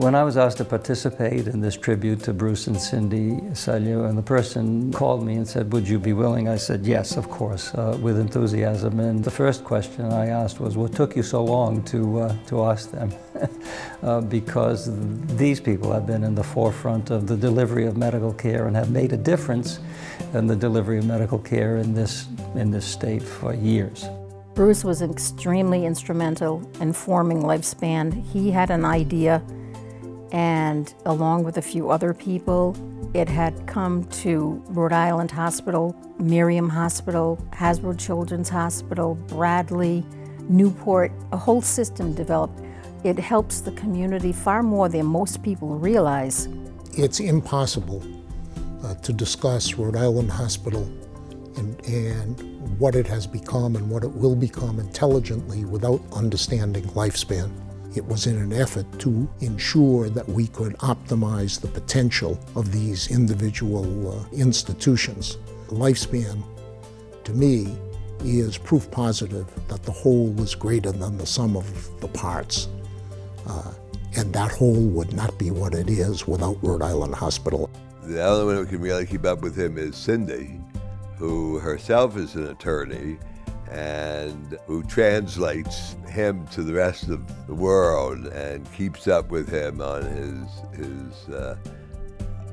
When I was asked to participate in this tribute to Bruce and Cindy, Selya, and the person called me and said, would you be willing? I said, yes, of course, with enthusiasm. And the first question I asked was, what took you so long to ask them? Because these people have been in the forefront of the delivery of medical care and have made a difference in the delivery of medical care in this state for years. Bruce was extremely instrumental in forming Lifespan. He had an idea, and along with a few other people, it had come to Rhode Island Hospital, Miriam Hospital, Hasbro Children's Hospital, Bradley, Newport, a whole system developed. It helps the community far more than most people realize. It's impossible to discuss Rhode Island Hospital and what it has become and what it will become intelligently without understanding Lifespan. It was in an effort to ensure that we could optimize the potential of these individual institutions. Lifespan, to me, is proof positive that the whole was greater than the sum of the parts. And that whole would not be what it is without Rhode Island Hospital. The only one who can really keep up with him is Cindy, who herself is an attorney and who translates him to the rest of the world and keeps up with him on his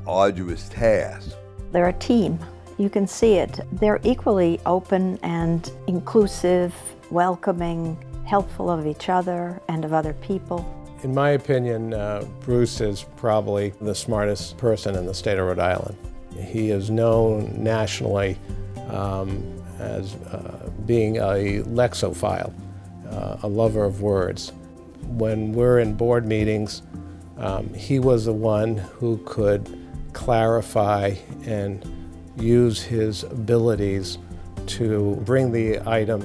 arduous task. They're a team. You can see it. They're equally open and inclusive, welcoming, helpful of each other and of other people. In my opinion, Bruce is probably the smartest person in the state of Rhode Island. He is known nationally as being a lexophile, a lover of words. When we're in board meetings, he was the one who could clarify and use his abilities to bring the item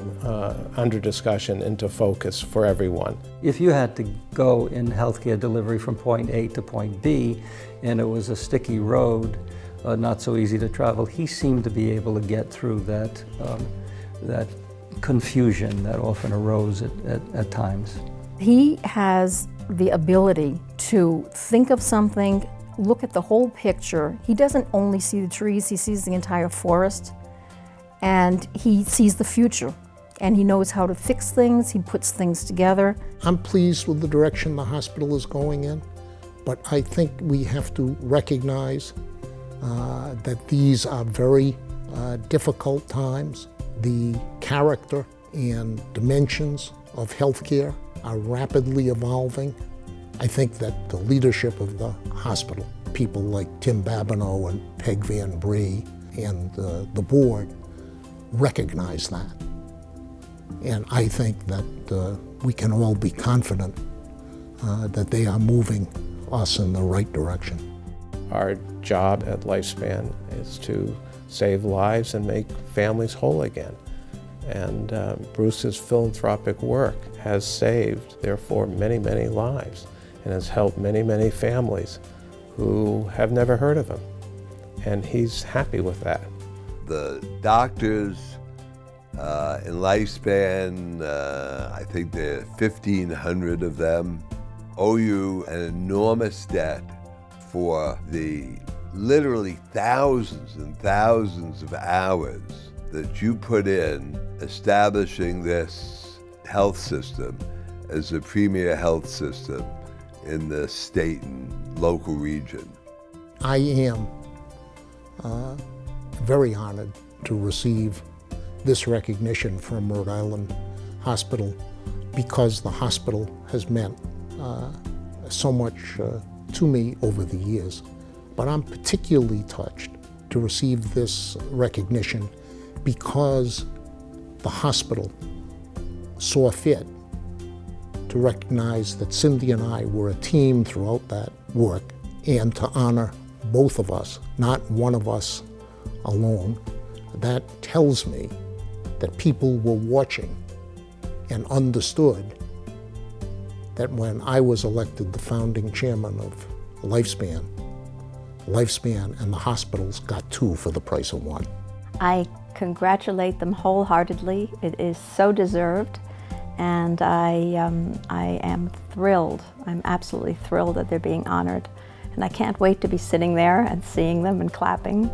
under discussion into focus for everyone. If you had to go in healthcare delivery from point A to point B, and it was a sticky road, not so easy to travel, he seemed to be able to get through that, that confusion that often arose at times. He has the ability to think of something, look at the whole picture. He doesn't only see the trees, he sees the entire forest, and he sees the future. And he knows how to fix things, he puts things together. I'm pleased with the direction the hospital is going in, but I think we have to recognize that these are very difficult times. The character and dimensions of healthcare are rapidly evolving. I think that the leadership of the hospital, people like Tim Babineau and Peg Van Bree and the board, recognize that. And I think that we can all be confident that they are moving us in the right direction. Our job at Lifespan is to save lives and make families whole again. And Bruce's philanthropic work has saved, therefore, many, many lives and has helped many, many families who have never heard of him. And he's happy with that. The doctors in Lifespan, I think there are 1,500 of them, owe you an enormous debt for the literally thousands and thousands of hours that you put in establishing this health system as a premier health system in the state and local region. I am very honored to receive this recognition from Rhode Island Hospital because the hospital has meant so much to me over the years. But I'm particularly touched to receive this recognition because the hospital saw fit to recognize that Cindy and I were a team throughout that work and to honor both of us, not one of us alone. That tells me that people were watching and understood that when I was elected the founding chairman of Lifespan, Lifespan and the hospitals got two for the price of one. I congratulate them wholeheartedly. It is so deserved, And I am thrilled. I'm absolutely thrilled that they're being honored. And I can't wait to be sitting there and seeing them and clapping.